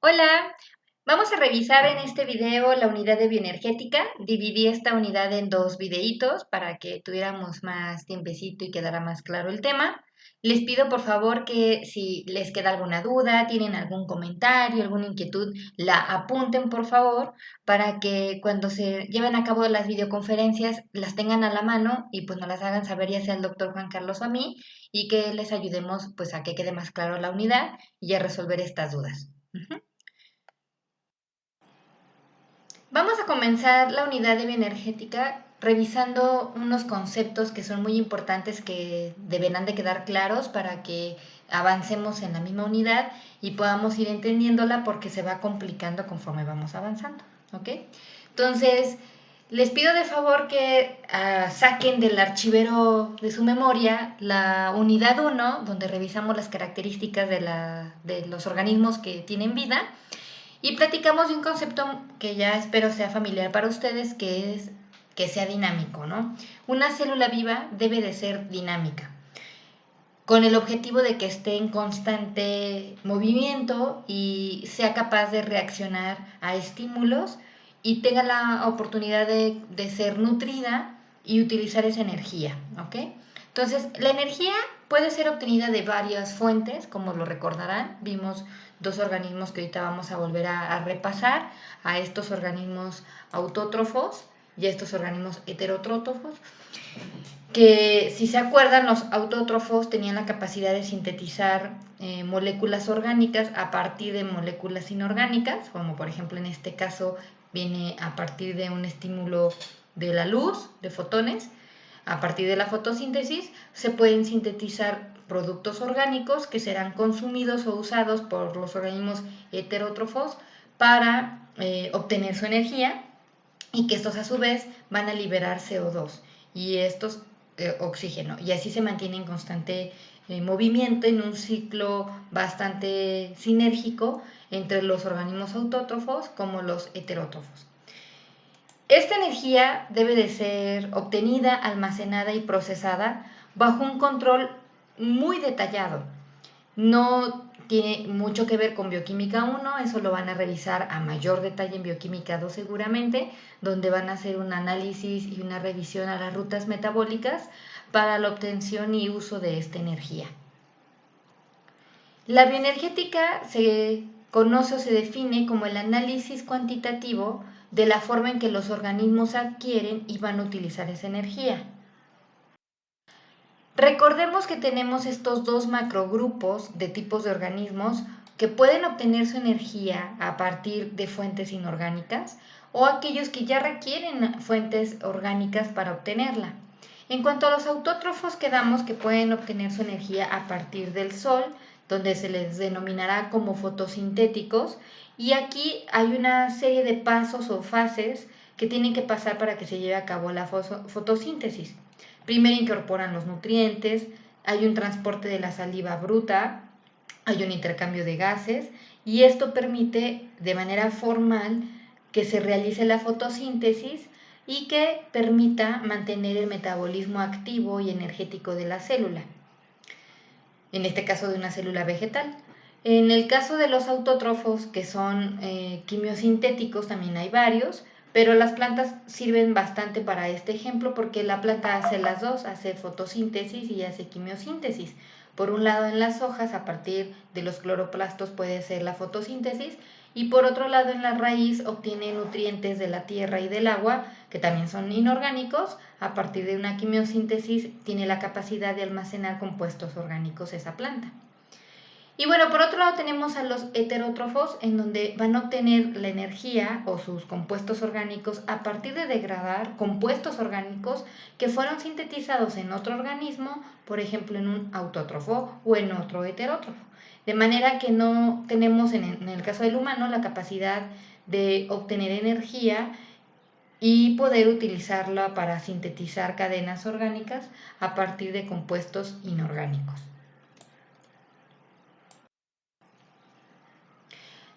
Hola, vamos a revisar en este video la unidad de bioenergética. Dividí esta unidad en dos videitos para que tuviéramos más tiempecito y quedara más claro el tema. Les pido por favor que si les queda alguna duda, tienen algún comentario, alguna inquietud, la apunten por favor para que cuando se lleven a cabo las videoconferencias las tengan a la mano y pues nos las hagan saber ya sea al doctor Juan Carlos o a mí y que les ayudemos pues a que quede más claro la unidad y a resolver estas dudas. Vamos a comenzar la unidad de bioenergética revisando unos conceptos que son muy importantes que deberán de quedar claros para que avancemos en la misma unidad y podamos ir entendiéndola porque se va complicando conforme vamos avanzando, ¿ok? Entonces, les pido de favor que saquen del archivero de su memoria la unidad 1, donde revisamos las características de los organismos que tienen vida y platicamos de un concepto que ya espero sea familiar para ustedes, que es que sea dinámico, ¿no? Una célula viva debe de ser dinámica, con el objetivo de que esté en constante movimiento y sea capaz de reaccionar a estímulos y tenga la oportunidad de ser nutrida y utilizar esa energía, ¿ok? Entonces, la energía puede ser obtenida de varias fuentes, como lo recordarán, vimos dos organismos que ahorita vamos a volver a repasar, a estos organismos autótrofos y a estos organismos heterotrófos, que si se acuerdan, los autótrofos tenían la capacidad de sintetizar moléculas orgánicas a partir de moléculas inorgánicas, como por ejemplo en este caso viene a partir de un estímulo de la luz, de fotones. A partir de la fotosíntesis se pueden sintetizar productos orgánicos que serán consumidos o usados por los organismos heterótrofos para obtener su energía y que estos a su vez van a liberar CO2 y estos oxígeno, y así se mantiene en constante movimiento en un ciclo bastante sinérgico entre los organismos autótrofos como los heterótrofos. Esta energía debe de ser obtenida, almacenada y procesada bajo un control muy detallado. No tiene mucho que ver con bioquímica 1, eso lo van a revisar a mayor detalle en bioquímica 2 seguramente, donde van a hacer un análisis y una revisión a las rutas metabólicas para la obtención y uso de esta energía. La bioenergética se conoce o se define como el análisis cuantitativo de la forma en que los organismos adquieren y van a utilizar esa energía. Recordemos que tenemos estos dos macrogrupos de tipos de organismos que pueden obtener su energía a partir de fuentes inorgánicas o aquellos que ya requieren fuentes orgánicas para obtenerla. En cuanto a los autótrofos, quedamos que pueden obtener su energía a partir del sol, donde se les denominará como fotosintéticos, y aquí hay una serie de pasos o fases que tienen que pasar para que se lleve a cabo la fotosíntesis. Primero incorporan los nutrientes, hay un transporte de la saliva bruta, hay un intercambio de gases y esto permite de manera formal que se realice la fotosíntesis y que permita mantener el metabolismo activo y energético de la célula, en este caso de una célula vegetal. En el caso de los autótrofos, que son quimiosintéticos, también hay varios, pero las plantas sirven bastante para este ejemplo porque la planta hace las dos, hace fotosíntesis y hace quimiosíntesis. Por un lado en las hojas, a partir de los cloroplastos puede ser la fotosíntesis, y por otro lado en la raíz obtiene nutrientes de la tierra y del agua, que también son inorgánicos. A partir de una quimiosíntesis tiene la capacidad de almacenar compuestos orgánicos esa planta. Y bueno, por otro lado tenemos a los heterótrofos, en donde van a obtener la energía o sus compuestos orgánicos a partir de degradar compuestos orgánicos que fueron sintetizados en otro organismo, por ejemplo en un autótrofo o en otro heterótrofo. De manera que no tenemos en el caso del humano la capacidad de obtener energía y poder utilizarla para sintetizar cadenas orgánicas a partir de compuestos inorgánicos.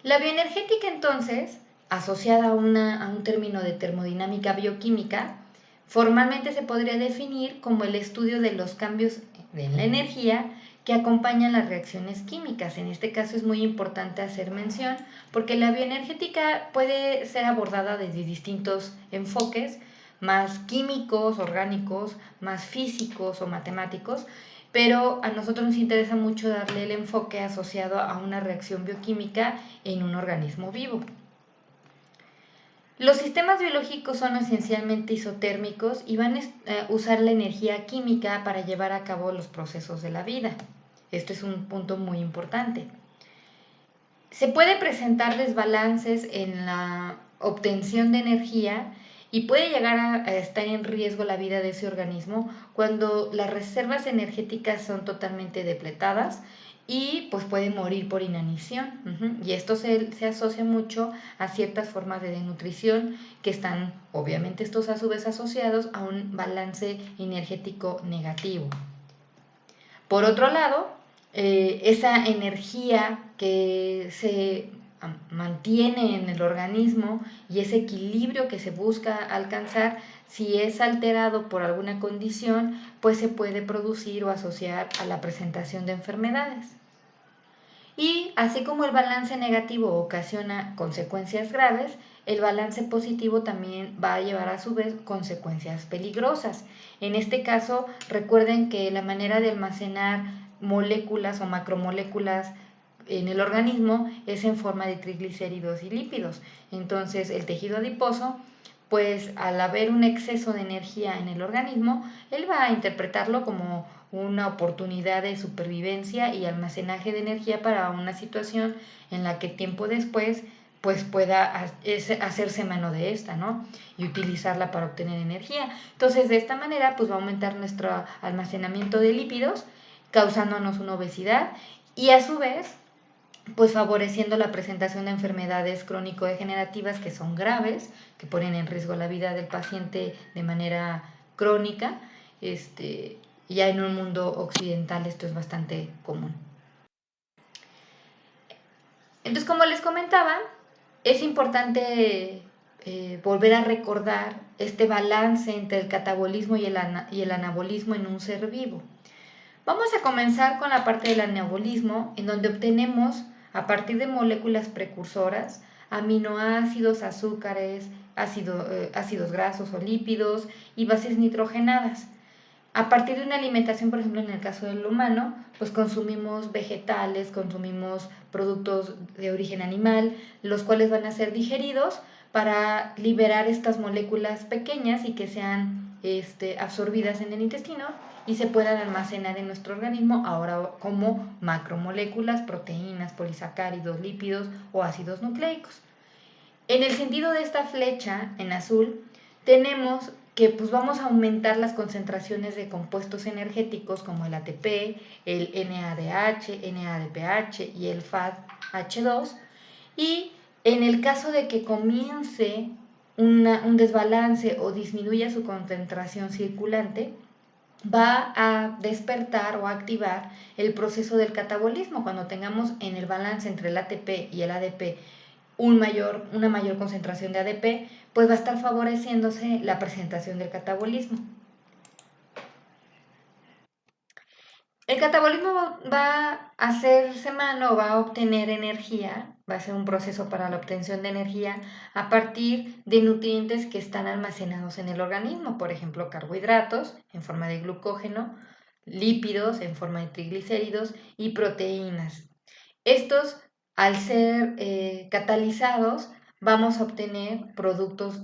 La bioenergética entonces, asociada a un término de termodinámica bioquímica, Formalmente se podría definir como el estudio de los cambios en la energía que acompañan las reacciones químicas. En este caso es muy importante hacer mención porque la bioenergética puede ser abordada desde distintos enfoques, más químicos, orgánicos, más físicos o matemáticos, pero a nosotros nos interesa mucho darle el enfoque asociado a una reacción bioquímica en un organismo vivo. Los sistemas biológicos son esencialmente isotérmicos y van a usar la energía química para llevar a cabo los procesos de la vida. Esto es un punto muy importante. Se puede presentar desbalances en la obtención de energía y puede llegar a estar en riesgo la vida de ese organismo cuando las reservas energéticas son totalmente depletadas y pues puede morir por inanición. Y esto se asocia mucho a ciertas formas de desnutrición que están, obviamente estos a su vez asociados a un balance energético negativo. Por otro lado, esa energía que se mantiene en el organismo y ese equilibrio que se busca alcanzar, si es alterado por alguna condición, pues se puede producir o asociar a la presentación de enfermedades. Y así como el balance negativo ocasiona consecuencias graves, el balance positivo también va a llevar a su vez consecuencias peligrosas. En este caso, recuerden que la manera de almacenar moléculas o macromoléculas en el organismo es en forma de triglicéridos y lípidos. Entonces, el tejido adiposo, pues al haber un exceso de energía en el organismo, él va a interpretarlo como una oportunidad de supervivencia y almacenaje de energía para una situación en la que tiempo después pues pueda hacerse mano de esta, ¿no? Y utilizarla para obtener energía. Entonces, de esta manera, pues va a aumentar nuestro almacenamiento de lípidos, causándonos una obesidad y a su vez, pues favoreciendo la presentación de enfermedades crónico-degenerativas que son graves, que ponen en riesgo la vida del paciente de manera crónica. Ya en un mundo occidental esto es bastante común. Entonces, como les comentaba, es importante volver a recordar este balance entre el catabolismo y el anabolismo en un ser vivo. Vamos a comenzar con la parte del anabolismo, en donde obtenemos, a partir de moléculas precursoras, aminoácidos, azúcares, ácidos grasos o lípidos y bases nitrogenadas. A partir de una alimentación, por ejemplo, en el caso del humano, pues consumimos vegetales, consumimos productos de origen animal, los cuales van a ser digeridos para liberar estas moléculas pequeñas y que sean absorbidas en el intestino y se puedan almacenar en nuestro organismo ahora como macromoléculas, proteínas, polisacáridos, lípidos o ácidos nucleicos. En el sentido de esta flecha en azul, tenemos que pues vamos a aumentar las concentraciones de compuestos energéticos como el ATP, el NADH, NADPH y el FADH2. Y en el caso de que comience un desbalance o disminuya su concentración circulante, va a despertar o a activar el proceso del catabolismo. Cuando tengamos en el balance entre el ATP y el ADP una mayor concentración de ADP, pues va a estar favoreciéndose la presentación del catabolismo. El catabolismo va a hacerse mano, va a obtener energía, va a ser un proceso para la obtención de energía a partir de nutrientes que están almacenados en el organismo, por ejemplo, carbohidratos en forma de glucógeno, lípidos en forma de triglicéridos y proteínas. Estos, al ser catalizados, vamos a obtener productos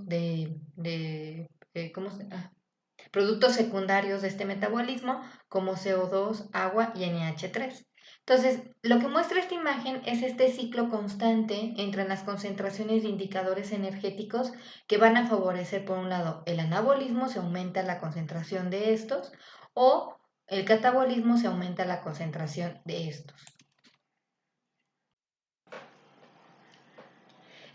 productos secundarios de este metabolismo como CO2, agua y NH3. Entonces, lo que muestra esta imagen es este ciclo constante entre las concentraciones de indicadores energéticos que van a favorecer, por un lado, el anabolismo, se aumenta la concentración de estos, o el catabolismo, se aumenta la concentración de estos.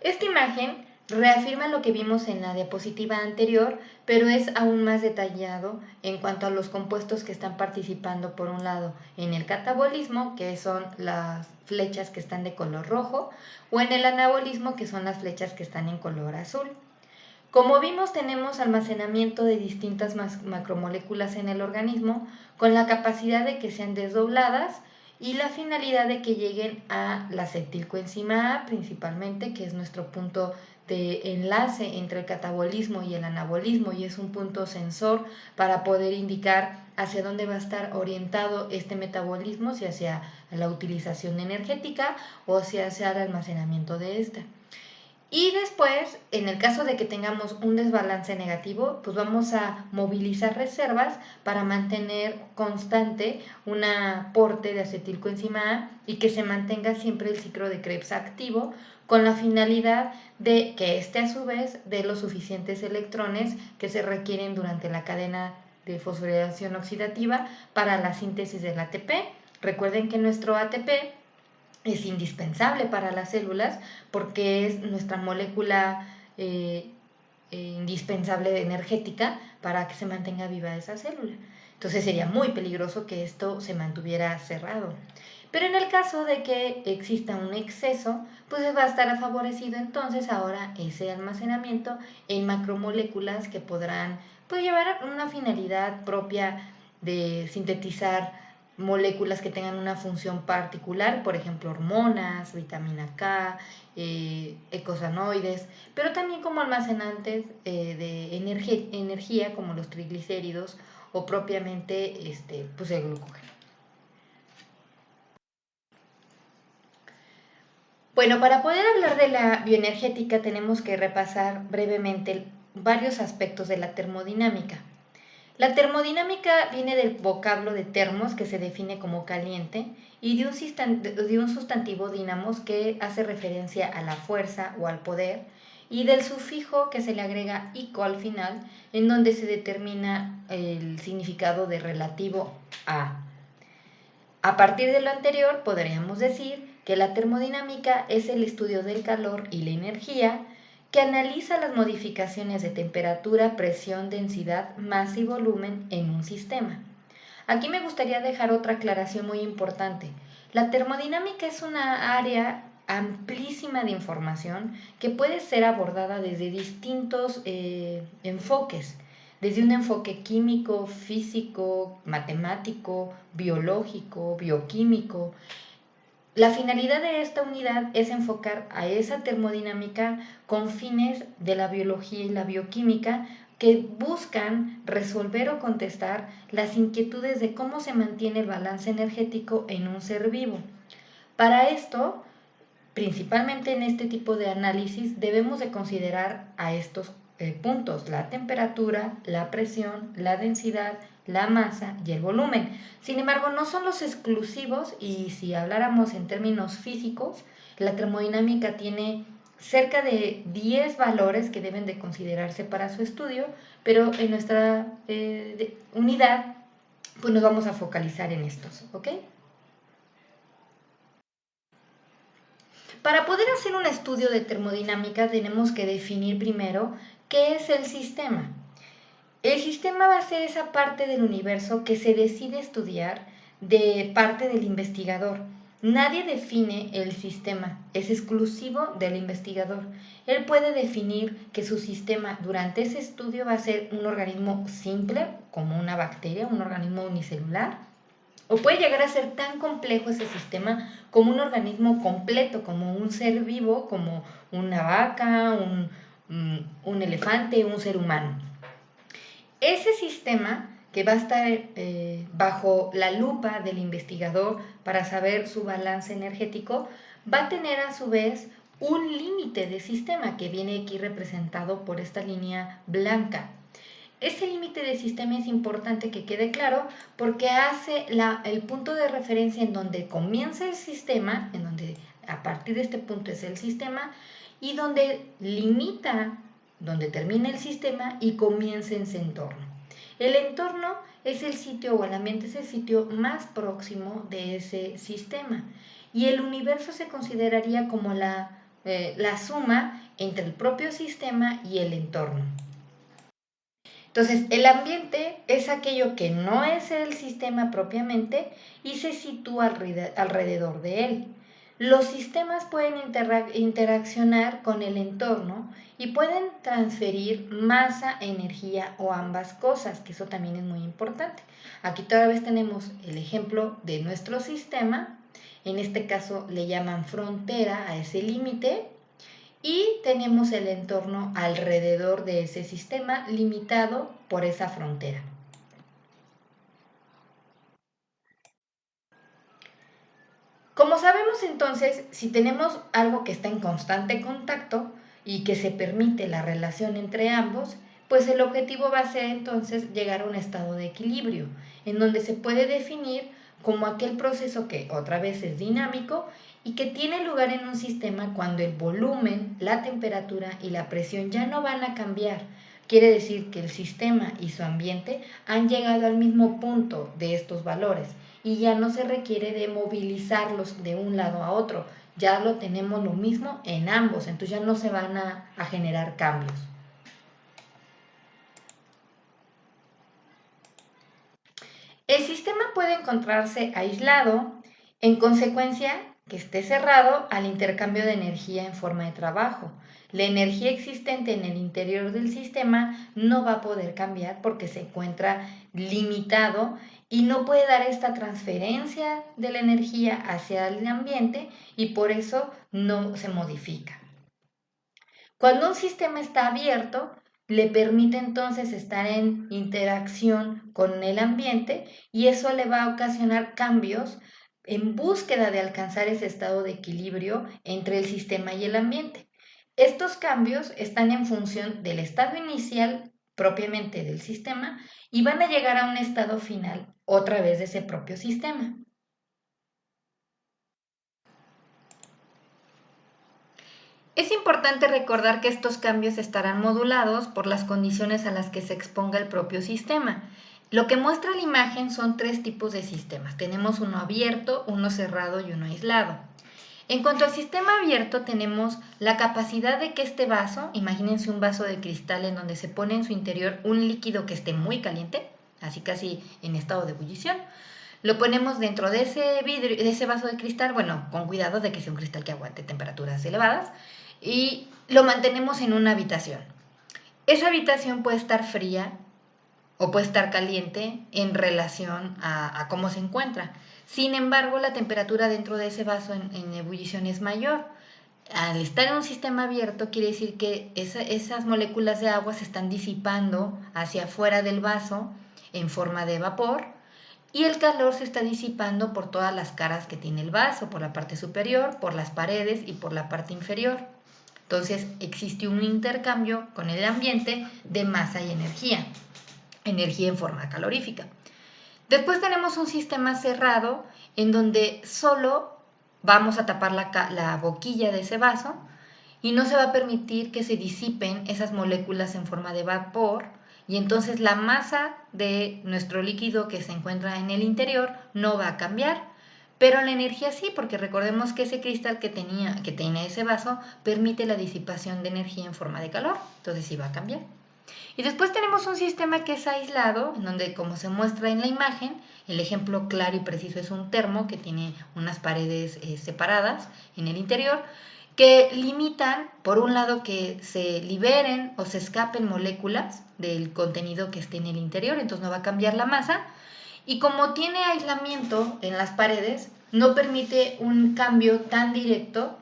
Esta imagen reafirma lo que vimos en la diapositiva anterior, pero es aún más detallado en cuanto a los compuestos que están participando, por un lado, en el catabolismo, que son las flechas que están de color rojo, o en el anabolismo, que son las flechas que están en color azul. Como vimos, tenemos almacenamiento de distintas macromoléculas en el organismo con la capacidad de que sean desdobladas y la finalidad de que lleguen a la acetilcoenzima A principalmente, que es nuestro punto de enlace entre el catabolismo y el anabolismo, y es un punto sensor para poder indicar hacia dónde va a estar orientado este metabolismo, si hacia la utilización energética o si hacia el almacenamiento de esta. Y después, en el caso de que tengamos un desbalance negativo, pues vamos a movilizar reservas para mantener constante un aporte de acetilcoenzima A y que se mantenga siempre el ciclo de Krebs activo, con la finalidad de que éste a su vez dé los suficientes electrones que se requieren durante la cadena de fosforilación oxidativa para la síntesis del ATP. Recuerden que nuestro ATP es indispensable para las células porque es nuestra molécula indispensable energética para que se mantenga viva esa célula. Entonces sería muy peligroso que esto se mantuviera cerrado. Pero en el caso de que exista un exceso, pues va a estar favorecido entonces ahora ese almacenamiento en macromoléculas que podrán pues, llevar una finalidad propia de sintetizar moléculas que tengan una función particular, por ejemplo hormonas, vitamina K, eicosanoides, pero también como almacenantes de energía como los triglicéridos o propiamente pues el glucógeno. Bueno, para poder hablar de la bioenergética tenemos que repasar brevemente varios aspectos de la termodinámica. La termodinámica viene del vocablo de termos, que se define como caliente, y de un sustantivo dínamos, que hace referencia a la fuerza o al poder, y del sufijo que se le agrega ico al final, en donde se determina el significado de relativo a. A partir de lo anterior, podríamos decir que la termodinámica es el estudio del calor y la energía, que analiza las modificaciones de temperatura, presión, densidad, masa y volumen en un sistema. Aquí me gustaría dejar otra aclaración muy importante. La termodinámica es una área amplísima de información que puede ser abordada desde distintos enfoques, desde un enfoque químico, físico, matemático, biológico, bioquímico. La finalidad de esta unidad es enfocar a esa termodinámica con fines de la biología y la bioquímica que buscan resolver o contestar las inquietudes de cómo se mantiene el balance energético en un ser vivo. Para esto, principalmente en este tipo de análisis, debemos de considerar a estos puntos: la temperatura, la presión, la densidad, la masa y el volumen. Sin embargo, no son los exclusivos, y si habláramos en términos físicos, la termodinámica tiene cerca de 10 valores que deben de considerarse para su estudio, pero en nuestra unidad pues nos vamos a focalizar en estos, ¿ok? Para poder hacer un estudio de termodinámica tenemos que definir primero qué es el sistema. El sistema va a ser esa parte del universo que se decide estudiar de parte del investigador. Nadie define el sistema, es exclusivo del investigador. Él puede definir que su sistema durante ese estudio va a ser un organismo simple, como una bacteria, un organismo unicelular, o puede llegar a ser tan complejo ese sistema como un organismo completo, como un ser vivo, como una vaca, un elefante, un ser humano. Ese sistema que va a estar bajo la lupa del investigador para saber su balance energético, va a tener a su vez un límite de sistema que viene aquí representado por esta línea blanca. Ese límite de sistema es importante que quede claro porque hace el punto de referencia en donde comienza el sistema, en donde a partir de este punto es el sistema, y donde limita, donde termina el sistema y comienza ese entorno. El entorno es el sitio, o el ambiente es el sitio más próximo de ese sistema, y el universo se consideraría como la suma entre el propio sistema y el entorno. Entonces, el ambiente es aquello que no es el sistema propiamente y se sitúa alrededor de él. Los sistemas pueden interaccionar con el entorno y pueden transferir masa, energía o ambas cosas, que eso también es muy importante. Aquí todavía vez tenemos el ejemplo de nuestro sistema, en este caso le llaman frontera a ese límite, y tenemos el entorno alrededor de ese sistema limitado por esa frontera. Como sabemos entonces, si tenemos algo que está en constante contacto y que se permite la relación entre ambos, pues el objetivo va a ser entonces llegar a un estado de equilibrio, en donde se puede definir como aquel proceso que otra vez es dinámico y que tiene lugar en un sistema cuando el volumen, la temperatura y la presión ya no van a cambiar. Quiere decir que el sistema y su ambiente han llegado al mismo punto de estos valores y ya no se requiere de movilizarlos de un lado a otro. Ya lo tenemos lo mismo en ambos, entonces ya no se van a generar cambios. El sistema puede encontrarse aislado, en consecuencia que esté cerrado al intercambio de energía en forma de trabajo. La energía existente en el interior del sistema no va a poder cambiar porque se encuentra limitado y no puede dar esta transferencia de la energía hacia el ambiente y por eso no se modifica. Cuando un sistema está abierto, le permite entonces estar en interacción con el ambiente y eso le va a ocasionar cambios en búsqueda de alcanzar ese estado de equilibrio entre el sistema y el ambiente. Estos cambios están en función del estado inicial propiamente del sistema y van a llegar a un estado final otra vez de ese propio sistema. Es importante recordar que estos cambios estarán modulados por las condiciones a las que se exponga el propio sistema. Lo que muestra la imagen son tres tipos de sistemas. Tenemos uno abierto, uno cerrado y uno aislado. En cuanto al sistema abierto, tenemos la capacidad de que este vaso, imagínense un vaso de cristal en donde se pone en su interior un líquido que esté muy caliente, así casi en estado de ebullición. Lo ponemos dentro de ese vidrio, de ese vaso de cristal, bueno, con cuidado de que sea un cristal que aguante temperaturas elevadas, y lo mantenemos en una habitación. Esa habitación puede estar fría o puede estar caliente en relación a cómo se encuentra. Sin embargo, la temperatura dentro de ese vaso en ebullición es mayor. Al estar en un sistema abierto, quiere decir que esas moléculas de agua se están disipando hacia afuera del vaso en forma de vapor y el calor se está disipando por todas las caras que tiene el vaso, por la parte superior, por las paredes y por la parte inferior. Entonces existe un intercambio con el ambiente de masa y energía en forma calorífica. Después tenemos un sistema cerrado en donde solo vamos a tapar la boquilla de ese vaso y no se va a permitir que se disipen esas moléculas en forma de vapor y entonces la masa de nuestro líquido que se encuentra en el interior no va a cambiar, pero la energía sí, porque recordemos que ese cristal que tiene ese vaso permite la disipación de energía en forma de calor, entonces sí va a cambiar. Y después tenemos un sistema que es aislado, en donde como se muestra en la imagen, el ejemplo claro y preciso es un termo que tiene unas paredes separadas en el interior, que limitan, por un lado, que se liberen o se escapen moléculas del contenido que esté en el interior, entonces no va a cambiar la masa, y como tiene aislamiento en las paredes, no permite un cambio tan directo,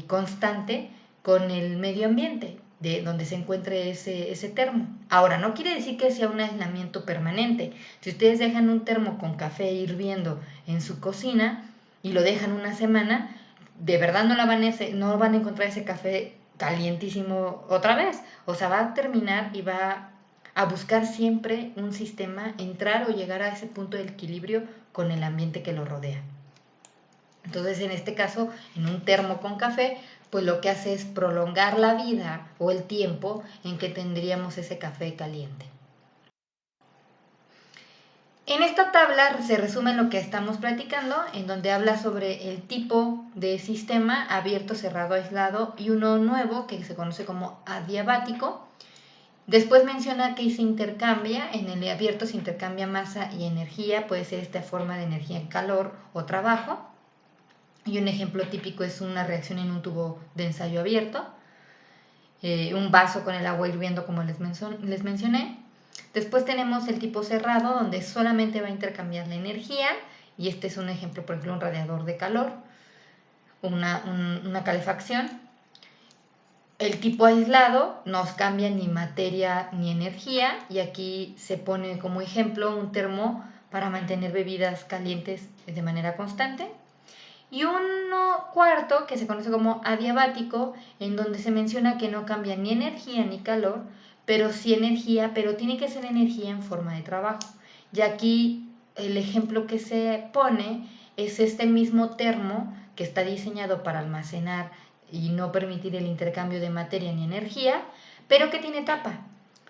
constante, con el medio ambiente de donde se encuentre ese termo. Ahora, no quiere decir que sea un aislamiento permanente. Si ustedes dejan un termo con café hirviendo en su cocina y lo dejan una semana, de verdad no van a encontrar ese café calientísimo otra vez. O sea, va a terminar y va a buscar siempre un sistema, entrar o llegar a ese punto de equilibrio con el ambiente que lo rodea. Entonces, en este caso, en un termo con café, pues lo que hace es prolongar la vida o el tiempo en que tendríamos ese café caliente. En esta tabla se resume lo que estamos platicando, en donde habla sobre el tipo de sistema abierto, cerrado, aislado y uno nuevo que se conoce como adiabático. Después menciona que se intercambia, en el abierto se intercambia masa y energía, puede ser esta forma de energía en calor o trabajo. Y un ejemplo típico es una reacción en un tubo de ensayo abierto, un vaso con el agua hirviendo como les mencioné. Después tenemos el tipo cerrado, donde solamente va a intercambiar la energía, y este es un ejemplo, por ejemplo, un radiador de calor, una calefacción. El tipo aislado no cambia ni materia ni energía, y aquí se pone como ejemplo un termo para mantener bebidas calientes de manera constante. Y uno cuarto, que se conoce como adiabático, en donde se menciona que no cambia ni energía ni calor, pero sí energía, pero tiene que ser energía en forma de trabajo. Y aquí el ejemplo que se pone es este mismo termo que está diseñado para almacenar y no permitir el intercambio de materia ni energía, pero que tiene tapa,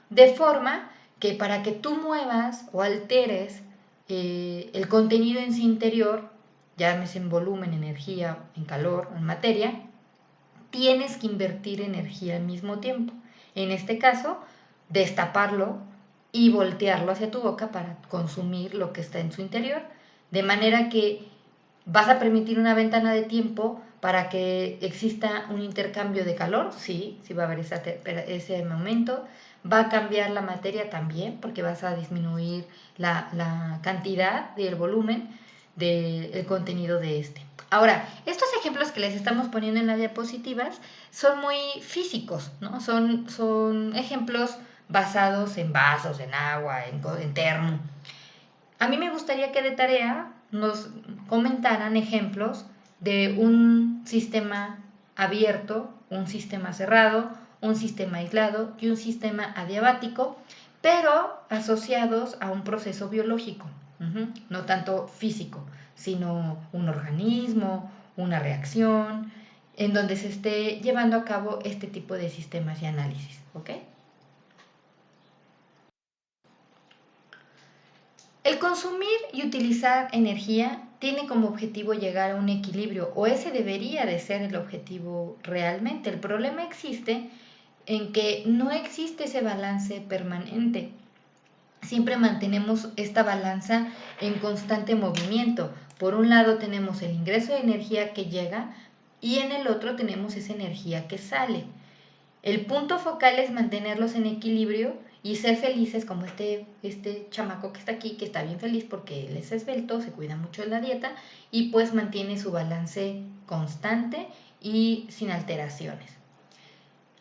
de forma que para que tú muevas o alteres el contenido en su interior, llámese en volumen, energía, en calor, en materia, tienes que invertir energía al mismo tiempo. En este caso, destaparlo y voltearlo hacia tu boca para consumir lo que está en su interior, de manera que vas a permitir una ventana de tiempo para que exista un intercambio de calor, sí, sí va a haber ese momento. Va a cambiar la materia también, porque vas a disminuir la cantidad y el volumen del contenido de este. Ahora, estos ejemplos que les estamos poniendo en las diapositivas son muy físicos, ¿no? Son ejemplos basados en vasos, en agua, en termo. A mí me gustaría que de tarea nos comentaran ejemplos de un sistema abierto, un sistema cerrado, un sistema aislado y un sistema adiabático, pero asociados a un proceso biológico, no tanto físico, sino un organismo, una reacción, en donde se esté llevando a cabo este tipo de sistemas y análisis, ¿ok? El consumir y utilizar energía tiene como objetivo llegar a un equilibrio, o ese debería de ser el objetivo realmente. El problema existe en que no existe ese balance permanente. Siempre mantenemos esta balanza en constante movimiento. Por un lado tenemos el ingreso de energía que llega y en el otro tenemos esa energía que sale. El punto focal es mantenerlos en equilibrio y ser felices, como este chamaco que está aquí, que está bien feliz porque él es esbelto, se cuida mucho de la dieta y pues mantiene su balance constante y sin alteraciones.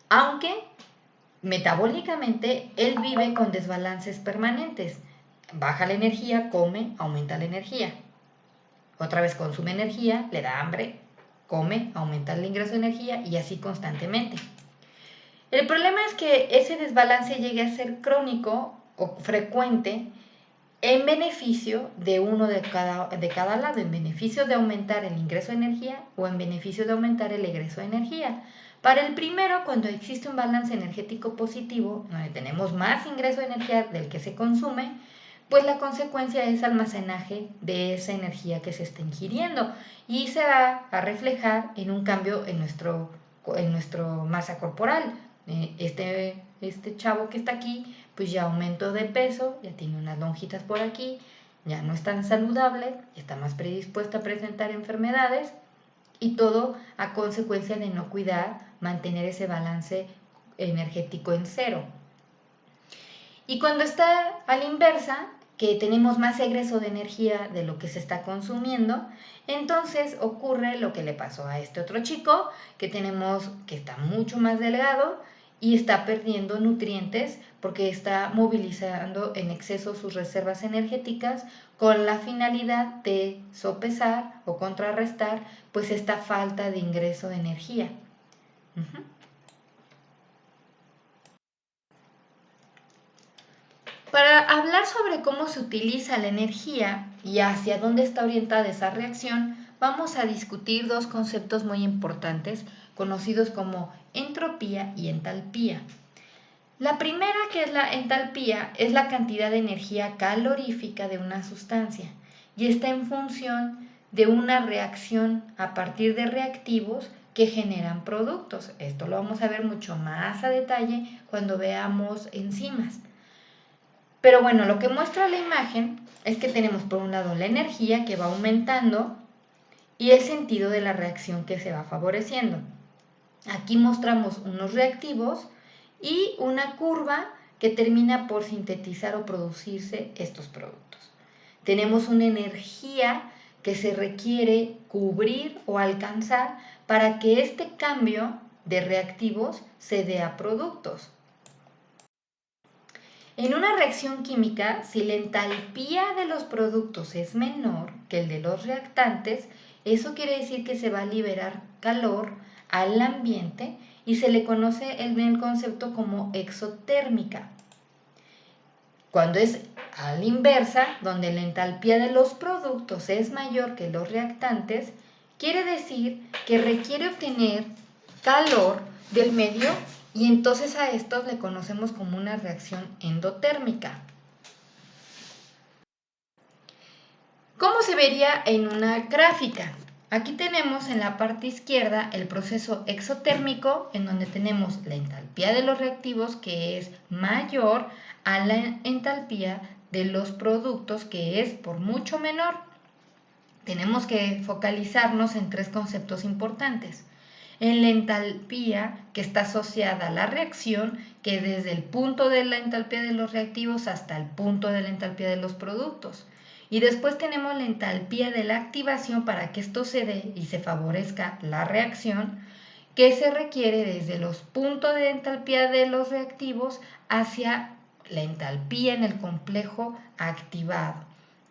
Aunque metabólicamente él vive con desbalances permanentes. Baja la energía, come, aumenta la energía. Otra vez consume energía, le da hambre, come, aumenta el ingreso de energía y así constantemente. El problema es que ese desbalance llegue a ser crónico o frecuente en beneficio de uno de cada lado, en beneficio de aumentar el ingreso de energía o en beneficio de aumentar el egreso de energía. Para el primero, cuando existe un balance energético positivo, donde tenemos más ingreso de energía del que se consume, pues la consecuencia es almacenaje de esa energía que se está ingiriendo y se va a reflejar en un cambio en nuestro masa corporal. Este chavo que está aquí, pues ya aumentó de peso, ya tiene unas lonjitas por aquí, ya no es tan saludable, está más predispuesto a presentar enfermedades y todo a consecuencia de no cuidar, mantener ese balance energético en cero. Y cuando está a la inversa, que tenemos más egreso de energía de lo que se está consumiendo, entonces ocurre lo que le pasó a este otro chico, que está mucho más delgado y está perdiendo nutrientes porque está movilizando en exceso sus reservas energéticas con la finalidad de sopesar o contrarrestar pues esta falta de ingreso de energía. Para hablar sobre cómo se utiliza la energía y hacia dónde está orientada esa reacción, vamos a discutir dos conceptos muy importantes conocidos como entropía y entalpía. La primera, que es la entalpía, es la cantidad de energía calorífica de una sustancia y está en función de una reacción a partir de reactivos que generan productos. Esto lo vamos a ver mucho más a detalle cuando veamos enzimas. Pero bueno, lo que muestra la imagen es que tenemos por un lado la energía que va aumentando y el sentido de la reacción que se va favoreciendo. Aquí mostramos unos reactivos y una curva que termina por sintetizar o producirse estos productos. Tenemos una energía que se requiere cubrir o alcanzar para que este cambio de reactivos se dé a productos. En una reacción química, si la entalpía de los productos es menor que el de los reactantes, eso quiere decir que se va a liberar calor al ambiente y se le conoce en el concepto como exotérmica. Cuando es a la inversa, donde la entalpía de los productos es mayor que los reactantes, quiere decir que requiere obtener calor del medio y entonces a estos le conocemos como una reacción endotérmica. ¿Cómo se vería en una gráfica? Aquí tenemos en la parte izquierda el proceso exotérmico, en donde tenemos la entalpía de los reactivos, que es mayor a la entalpía de los productos, que es por mucho menor. Tenemos que focalizarnos en tres conceptos importantes. En la entalpía, que está asociada a la reacción, que desde el punto de la entalpía de los reactivos hasta el punto de la entalpía de los productos. Y después tenemos la entalpía de la activación para que esto se dé y se favorezca la reacción, que se requiere desde los puntos de entalpía de los reactivos hacia la entalpía en el complejo activado.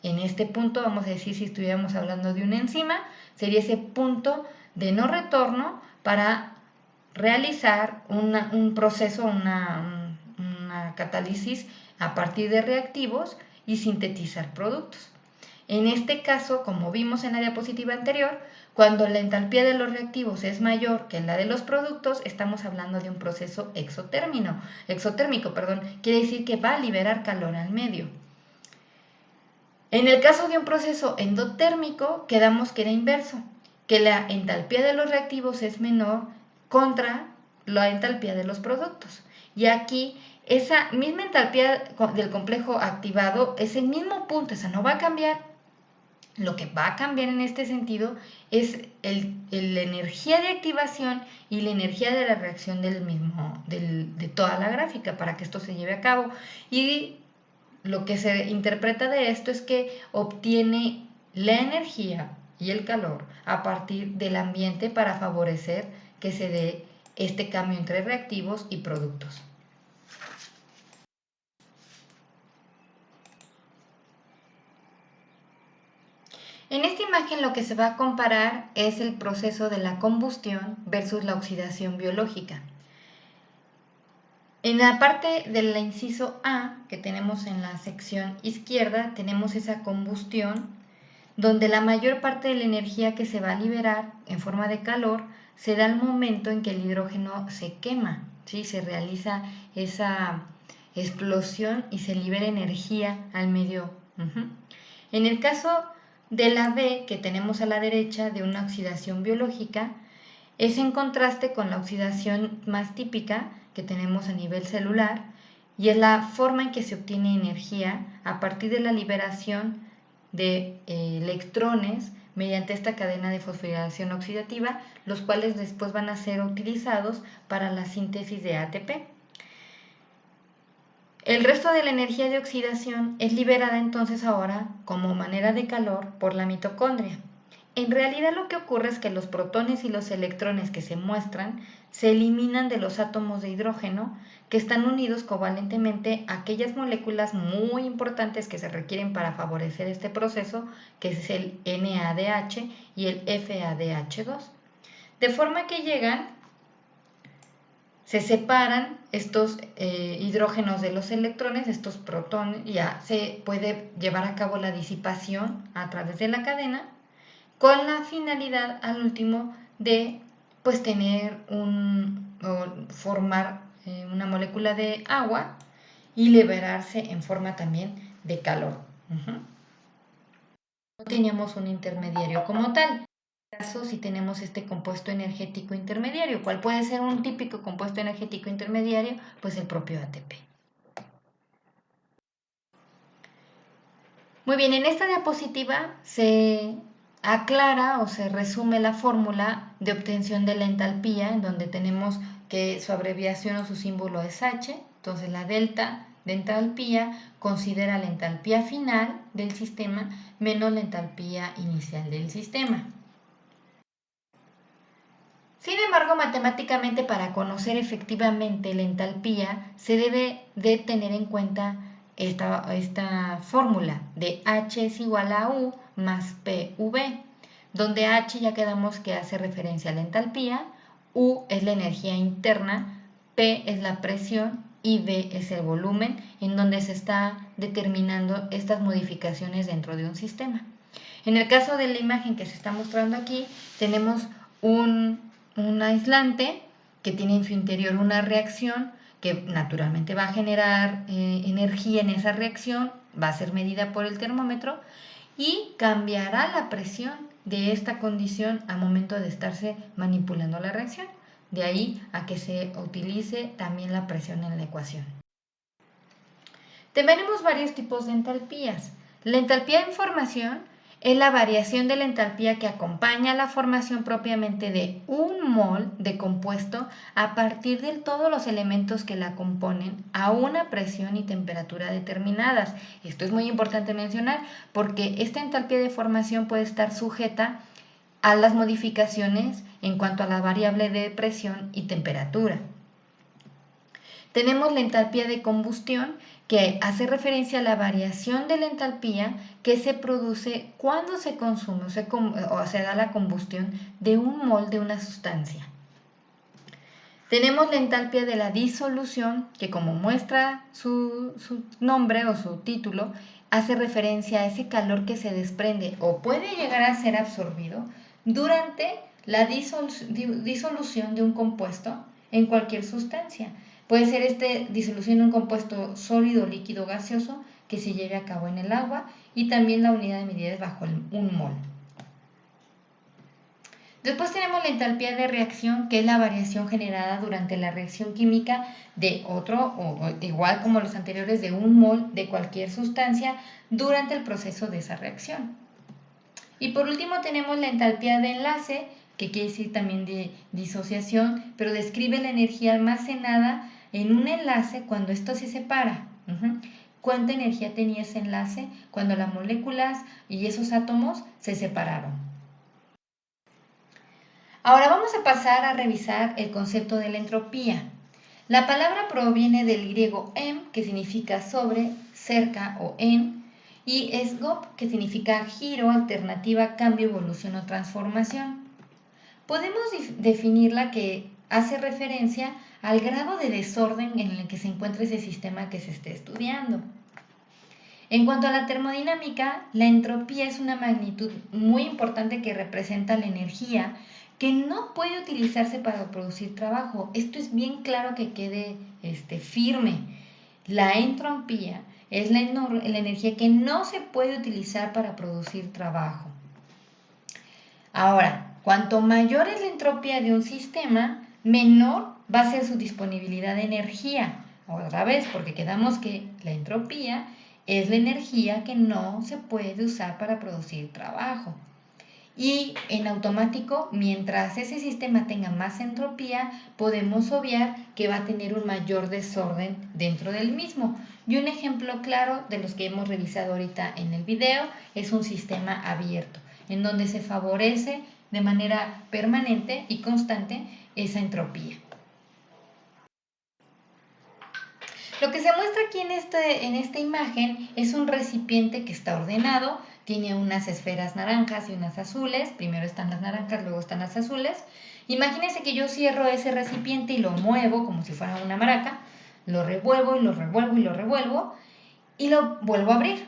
En este punto, vamos a decir, si estuviéramos hablando de una enzima, sería ese punto de no retorno para realizar un proceso, una catálisis a partir de reactivos y sintetizar productos. En este caso, como vimos en la diapositiva anterior, cuando la entalpía de los reactivos es mayor que la de los productos, estamos hablando de un proceso exotérmico, quiere decir que va a liberar calor al medio. En el caso de un proceso endotérmico, quedamos que era inverso, que la entalpía de los reactivos es menor contra la entalpía de los productos. Y aquí, esa misma entalpía del complejo activado es el mismo punto, esa no va a cambiar. Lo que va a cambiar en este sentido es la energía de activación y la energía de la reacción de toda la gráfica para que esto se lleve a cabo. Y lo que se interpreta de esto es que obtiene la energía y el calor a partir del ambiente para favorecer que se dé este cambio entre reactivos y productos. En esta imagen lo que se va a comparar es el proceso de la combustión versus la oxidación biológica. En la parte del inciso A, que tenemos en la sección izquierda, tenemos esa combustión, donde la mayor parte de la energía que se va a liberar en forma de calor se da al momento en que el hidrógeno se quema, ¿sí? Se realiza esa explosión y se libera energía al medio. En el caso de la B, que tenemos a la derecha, de una oxidación biológica, es en contraste con la oxidación más típica que tenemos a nivel celular y es la forma en que se obtiene energía a partir de la liberación de electrones mediante esta cadena de fosforilación oxidativa, los cuales después van a ser utilizados para la síntesis de ATP. El resto de la energía de oxidación es liberada entonces ahora como manera de calor por la mitocondria. En realidad lo que ocurre es que los protones y los electrones que se muestran se eliminan de los átomos de hidrógeno que están unidos covalentemente a aquellas moléculas muy importantes que se requieren para favorecer este proceso, que es el NADH y el FADH2. De forma que se separan estos hidrógenos de los electrones, estos protones, ya se puede llevar a cabo la disipación a través de la cadena, con la finalidad al último de pues formar una molécula de agua y liberarse en forma también de calor. No teníamos un intermediario como tal. En este caso, si tenemos este compuesto energético intermediario, ¿cuál puede ser un típico compuesto energético intermediario? Pues el propio ATP. Muy bien, en esta diapositiva se aclara o se resume la fórmula de obtención de la entalpía, en donde tenemos que su abreviación o su símbolo es H. Entonces la delta de entalpía considera la entalpía final del sistema menos la entalpía inicial del sistema. Sin embargo, matemáticamente, para conocer efectivamente la entalpía, se debe de tener en cuenta esta fórmula de H es igual a U más PV, donde H ya quedamos que hace referencia a la entalpía, U es la energía interna, P es la presión y V es el volumen en donde se está determinando estas modificaciones dentro de un sistema. En el caso de la imagen que se está mostrando aquí, tenemos un aislante que tiene en su interior una reacción que naturalmente va a generar energía en esa reacción, va a ser medida por el termómetro y cambiará la presión de esta condición al momento de estarse manipulando la reacción. De ahí a que se utilice también la presión en la ecuación. Tenemos varios tipos de entalpías. La entalpía de información es la variación de la entalpía que acompaña la formación propiamente de un mol de compuesto a partir de todos los elementos que la componen a una presión y temperatura determinadas. Esto es muy importante mencionar porque esta entalpía de formación puede estar sujeta a las modificaciones en cuanto a la variable de presión y temperatura. Tenemos la entalpía de combustión, que hace referencia a la variación de la entalpía que se produce cuando se consume o se da la combustión de un mol de una sustancia. Tenemos la entalpía de la disolución, que como muestra su nombre o su título, hace referencia a ese calor que se desprende o puede llegar a ser absorbido durante la disolución de un compuesto en cualquier sustancia. Puede ser disolución de un compuesto sólido, líquido, gaseoso que se lleve a cabo en el agua, y también la unidad de medida es bajo un mol. Después tenemos la entalpía de reacción, que es la variación generada durante la reacción química de otro, o igual como los anteriores, de un mol de cualquier sustancia durante el proceso de esa reacción. Y por último tenemos la entalpía de enlace, que quiere decir también de disociación, pero describe la energía almacenada en un enlace cuando esto se separa. ¿Cuánta energía tenía ese enlace cuando las moléculas y esos átomos se separaron? Ahora vamos a pasar a revisar el concepto de la entropía. La palabra proviene del griego que significa sobre, cerca o en, y esgop, que significa giro, alternativa, cambio, evolución o transformación. Podemos definirla que hace referencia al grado de desorden en el que se encuentra ese sistema que se esté estudiando. En cuanto a la termodinámica, la entropía es una magnitud muy importante que representa la energía que no puede utilizarse para producir trabajo. Esto es bien claro que quede firme. La entropía es la energía que no se puede utilizar para producir trabajo. Ahora, cuanto mayor es la entropía de un sistema, menor va a ser su disponibilidad de energía. Otra vez, porque quedamos que la entropía es la energía que no se puede usar para producir trabajo. Y en automático, mientras ese sistema tenga más entropía, podemos obviar que va a tener un mayor desorden dentro del mismo. Y un ejemplo claro de los que hemos revisado ahorita en el video es un sistema abierto, en donde se favorece de manera permanente y constante esa entropía. Lo que se muestra aquí en esta imagen es un recipiente que está ordenado, tiene unas esferas naranjas y unas azules, primero están las naranjas, luego están las azules. Imagínense que yo cierro ese recipiente y lo muevo como si fuera una maraca, lo revuelvo y lo revuelvo y lo revuelvo y lo vuelvo a abrir.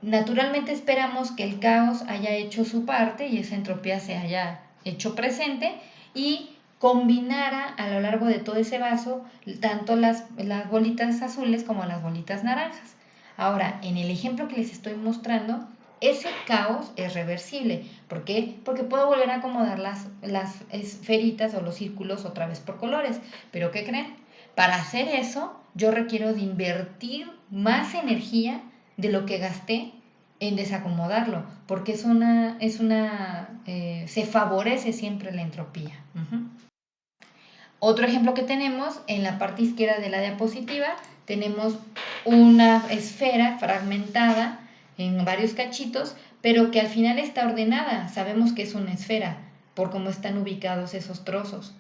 Naturalmente esperamos que el caos haya hecho su parte y esa entropía se haya hecho presente y combinara a lo largo de todo ese vaso tanto las bolitas azules como las bolitas naranjas. Ahora, en el ejemplo que les estoy mostrando, ese caos es reversible. ¿Por qué? Porque puedo volver a acomodar las esferitas o los círculos otra vez por colores. ¿Pero qué creen? Para hacer eso, yo requiero de invertir más energía de lo que gasté en desacomodarlo, porque se favorece siempre la entropía. Otro ejemplo que tenemos en la parte izquierda de la diapositiva, tenemos una esfera fragmentada en varios cachitos, pero que al final está ordenada. Sabemos que es una esfera por cómo están ubicados esos trozos.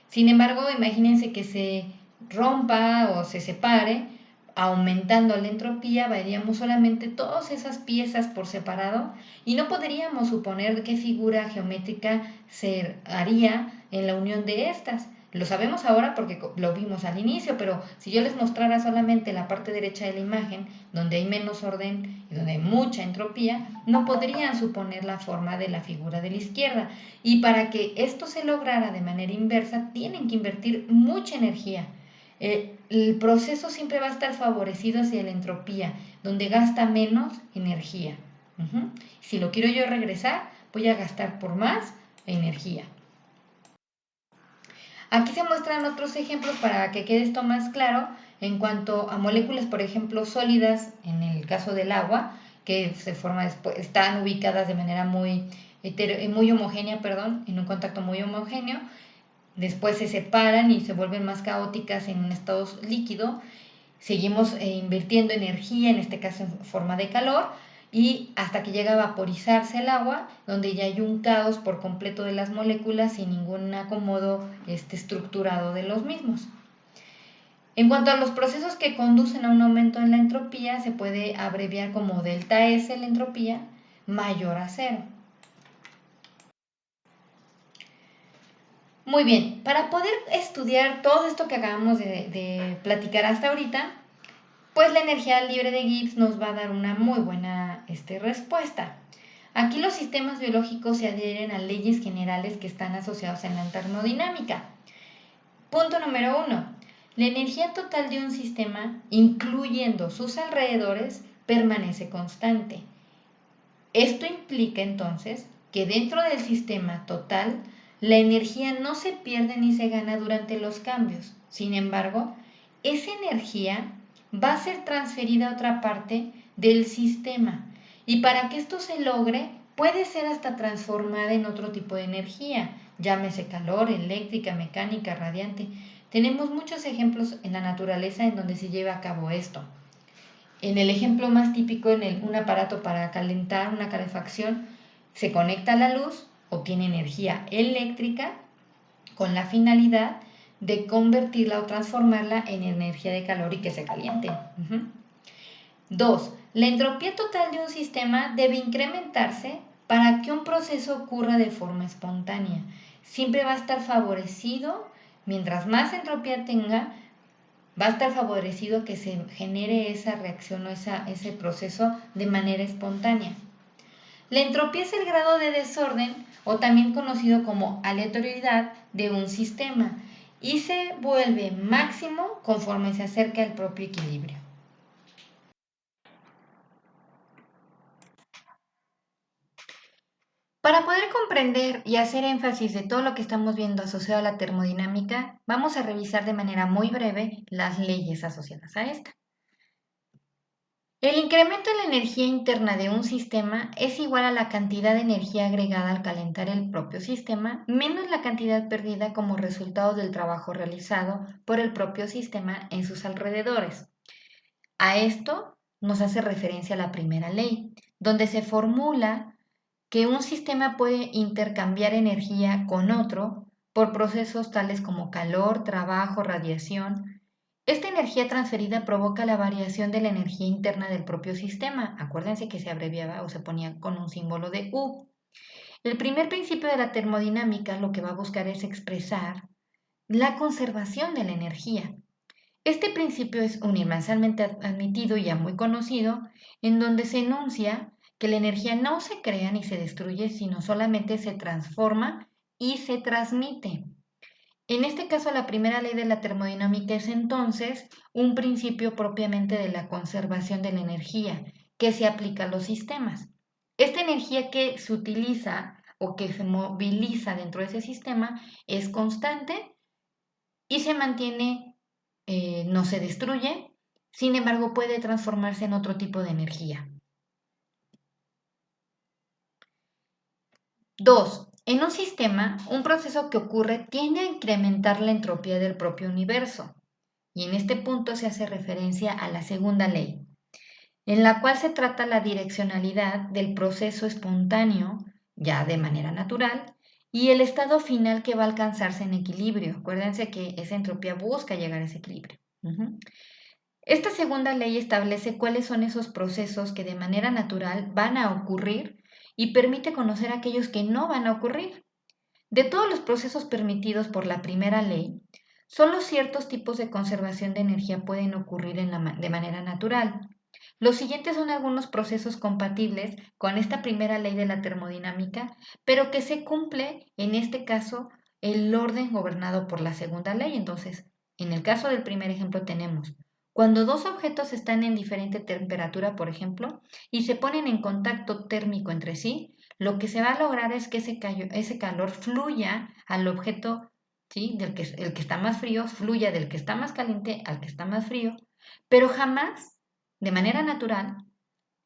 Sin embargo, imagínense que se rompa o se separe, aumentando la entropía, veríamos solamente todas esas piezas por separado y no podríamos suponer qué figura geométrica se haría en la unión de estas. Lo sabemos ahora porque lo vimos al inicio, pero si yo les mostrara solamente la parte derecha de la imagen, donde hay menos orden y donde hay mucha entropía, no podrían suponer la forma de la figura de la izquierda. Y para que esto se lograra de manera inversa, tienen que invertir mucha energía. El proceso siempre va a estar favorecido hacia la entropía, donde gasta menos energía. Si lo quiero yo regresar, voy a gastar por más energía. Aquí se muestran otros ejemplos para que quede esto más claro en cuanto a moléculas, por ejemplo, sólidas, en el caso del agua, que se forma después, están ubicadas de manera muy homogénea, en un contacto muy homogéneo, después se separan y se vuelven más caóticas en un estado líquido, seguimos invirtiendo energía, en este caso en forma de calor, y hasta que llega a vaporizarse el agua, donde ya hay un caos por completo de las moléculas sin ningún acomodo estructurado de los mismos. En cuanto a los procesos que conducen a un aumento en la entropía, se puede abreviar como delta S la entropía mayor a cero. Muy bien, para poder estudiar todo esto que acabamos de platicar hasta ahorita, pues la energía libre de Gibbs nos va a dar una muy buena respuesta. Aquí los sistemas biológicos se adhieren a leyes generales que están asociadas en la termodinámica. Punto número 1. La energía total de un sistema, incluyendo sus alrededores, permanece constante. Esto implica entonces que dentro del sistema total, la energía no se pierde ni se gana durante los cambios. Sin embargo, esa energía va a ser transferida a otra parte del sistema. Y para que esto se logre, puede ser hasta transformada en otro tipo de energía, llámese calor, eléctrica, mecánica, radiante. Tenemos muchos ejemplos en la naturaleza en donde se lleva a cabo esto. En el ejemplo más típico, un aparato para calentar una calefacción, se conecta a la luz, obtiene energía eléctrica con la finalidad de convertirla o transformarla en energía de calor y que se caliente. 2. La entropía total de un sistema debe incrementarse para que un proceso ocurra de forma espontánea. Siempre va a estar favorecido, mientras más entropía tenga, va a estar favorecido que se genere esa reacción o ese proceso de manera espontánea. La entropía es el grado de desorden o también conocido como aleatoriedad de un sistema y se vuelve máximo conforme se acerca al propio equilibrio. Para poder comprender y hacer énfasis de todo lo que estamos viendo asociado a la termodinámica, vamos a revisar de manera muy breve las leyes asociadas a esta. El incremento en la energía interna de un sistema es igual a la cantidad de energía agregada al calentar el propio sistema menos la cantidad perdida como resultado del trabajo realizado por el propio sistema en sus alrededores. A esto nos hace referencia la primera ley, donde se formula que un sistema puede intercambiar energía con otro por procesos tales como calor, trabajo, radiación. Esta energía transferida provoca la variación de la energía interna del propio sistema. Acuérdense que se abreviaba o se ponía con un símbolo de U. El primer principio de la termodinámica lo que va a buscar es expresar la conservación de la energía. Este principio es universalmente admitido y ya muy conocido, en donde se enuncia que la energía no se crea ni se destruye, sino solamente se transforma y se transmite. En este caso, la primera ley de la termodinámica es entonces un principio propiamente de la conservación de la energía que se aplica a los sistemas. Esta energía que se utiliza o que se moviliza dentro de ese sistema es constante y se mantiene, no se destruye, sin embargo puede transformarse en otro tipo de energía. 2. En un sistema, un proceso que ocurre tiende a incrementar la entropía del propio universo. Y en este punto se hace referencia a la segunda ley, en la cual se trata la direccionalidad del proceso espontáneo, ya de manera natural, y el estado final que va a alcanzarse en equilibrio. Acuérdense que esa entropía busca llegar a ese equilibrio. Esta segunda ley establece cuáles son esos procesos que de manera natural van a ocurrir y permite conocer aquellos que no van a ocurrir. De todos los procesos permitidos por la primera ley, solo ciertos tipos de conservación de energía pueden ocurrir de manera natural. Los siguientes son algunos procesos compatibles con esta primera ley de la termodinámica, pero que se cumple, en este caso, el orden gobernado por la segunda ley. Entonces, en el caso del primer ejemplo tenemos, cuando dos objetos están en diferente temperatura, por ejemplo, y se ponen en contacto térmico entre sí, lo que se va a lograr es que ese calor fluya al objeto, ¿sí? El que está más frío, fluya del que está más caliente al que está más frío, pero jamás, de manera natural,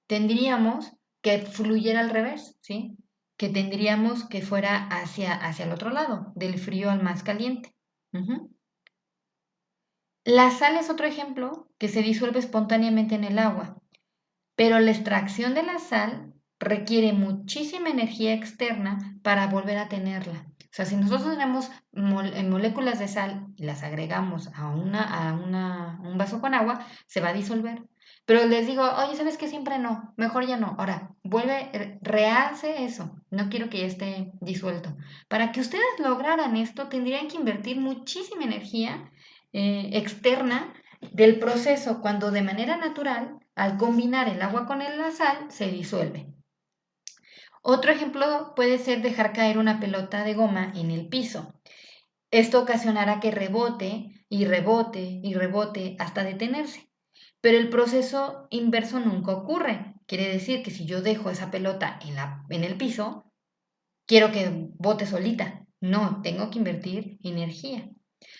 tendríamos que fluyera al revés, ¿sí? Que tendríamos que fuera hacia el otro lado, del frío al más caliente. La sal es otro ejemplo que se disuelve espontáneamente en el agua, pero la extracción de la sal requiere muchísima energía externa para volver a tenerla. O sea, si nosotros tenemos moléculas de sal y las agregamos un vaso con agua, se va a disolver. Pero les digo, oye, ¿sabes qué? Siempre no, mejor ya no. Ahora, rehace eso. No quiero que ya esté disuelto. Para que ustedes lograran esto, tendrían que invertir muchísima energía externa del proceso, cuando de manera natural, al combinar el agua con la sal, se disuelve. Otro ejemplo puede ser dejar caer una pelota de goma en el piso. Esto ocasionará que rebote y rebote y rebote hasta detenerse. Pero el proceso inverso nunca ocurre. Quiere decir que si yo dejo esa pelota en el piso, quiero que bote solita. No, tengo que invertir energía.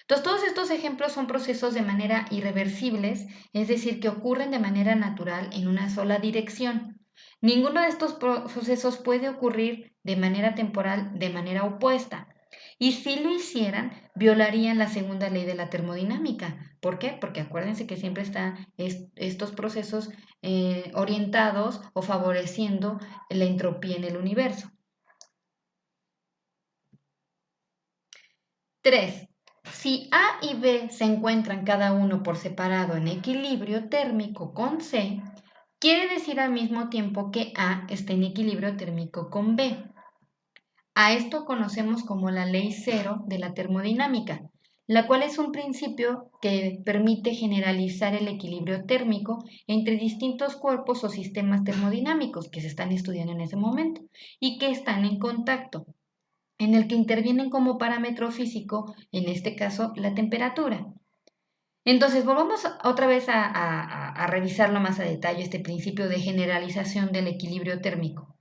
Entonces, todos estos ejemplos son procesos de manera irreversibles, es decir, que ocurren de manera natural en una sola dirección. Ninguno de estos procesos puede ocurrir de manera temporal, de manera opuesta. Y si lo hicieran, violarían la segunda ley de la termodinámica. ¿Por qué? Porque acuérdense que siempre están estos procesos orientados o favoreciendo la entropía en el universo. 3. Si A y B se encuentran cada uno por separado en equilibrio térmico con C, quiere decir al mismo tiempo que A está en equilibrio térmico con B. A esto conocemos como la ley cero de la termodinámica, la cual es un principio que permite generalizar el equilibrio térmico entre distintos cuerpos o sistemas termodinámicos que se están estudiando en ese momento y que están en contacto, en el que intervienen como parámetro físico, en este caso, la temperatura. Entonces, volvamos otra vez a revisarlo más a detalle, este principio de generalización del equilibrio térmico.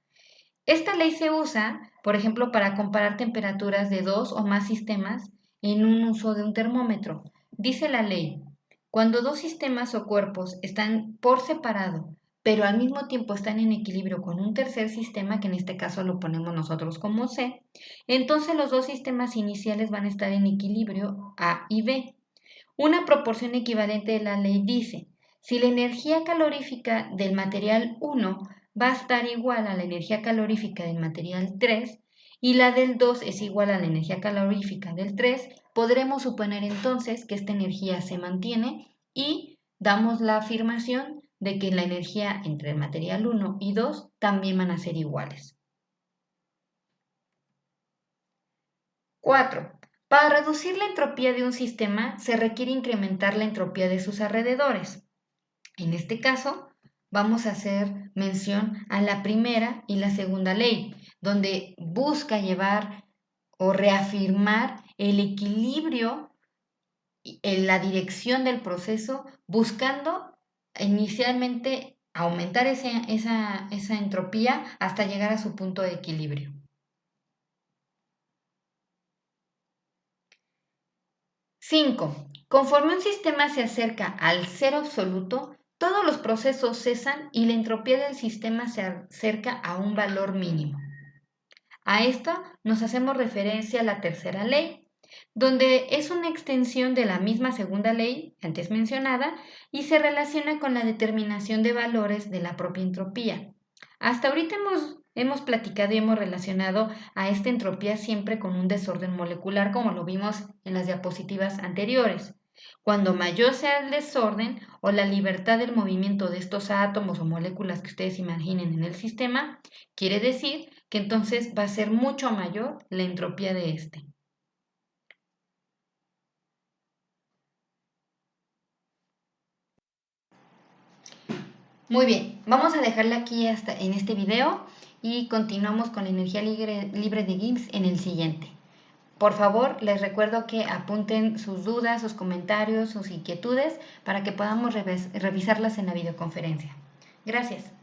Esta ley se usa, por ejemplo, para comparar temperaturas de dos o más sistemas en un uso de un termómetro. Dice la ley, cuando dos sistemas o cuerpos están por separado, pero al mismo tiempo están en equilibrio con un tercer sistema, que en este caso lo ponemos nosotros como C, entonces los dos sistemas iniciales van a estar en equilibrio A y B. Una proporción equivalente de la ley dice, si la energía calorífica del material 1 va a estar igual a la energía calorífica del material 3 y la del 2 es igual a la energía calorífica del 3, podremos suponer entonces que esta energía se mantiene y damos la afirmación de que la energía entre el material 1 y 2 también van a ser iguales. 4. Para reducir la entropía de un sistema se requiere incrementar la entropía de sus alrededores. En este caso, vamos a hacer mención a la primera y la segunda ley, donde busca llevar o reafirmar el equilibrio en la dirección del proceso, buscando inicialmente aumentar esa entropía hasta llegar a su punto de equilibrio. 5. Conforme un sistema se acerca al cero absoluto, todos los procesos cesan y la entropía del sistema se acerca a un valor mínimo. A esto nos hacemos referencia a la tercera ley, donde es una extensión de la misma segunda ley antes mencionada y se relaciona con la determinación de valores de la propia entropía. Hasta ahorita hemos platicado y hemos relacionado a esta entropía siempre con un desorden molecular, como lo vimos en las diapositivas anteriores. Cuando mayor sea el desorden o la libertad del movimiento de estos átomos o moléculas que ustedes imaginen en el sistema, quiere decir que entonces va a ser mucho mayor la entropía de este. Muy bien, vamos a dejarla aquí hasta en este video y continuamos con la energía libre de Gibbs en el siguiente. Por favor, les recuerdo que apunten sus dudas, sus comentarios, sus inquietudes para que podamos revisarlas en la videoconferencia. Gracias.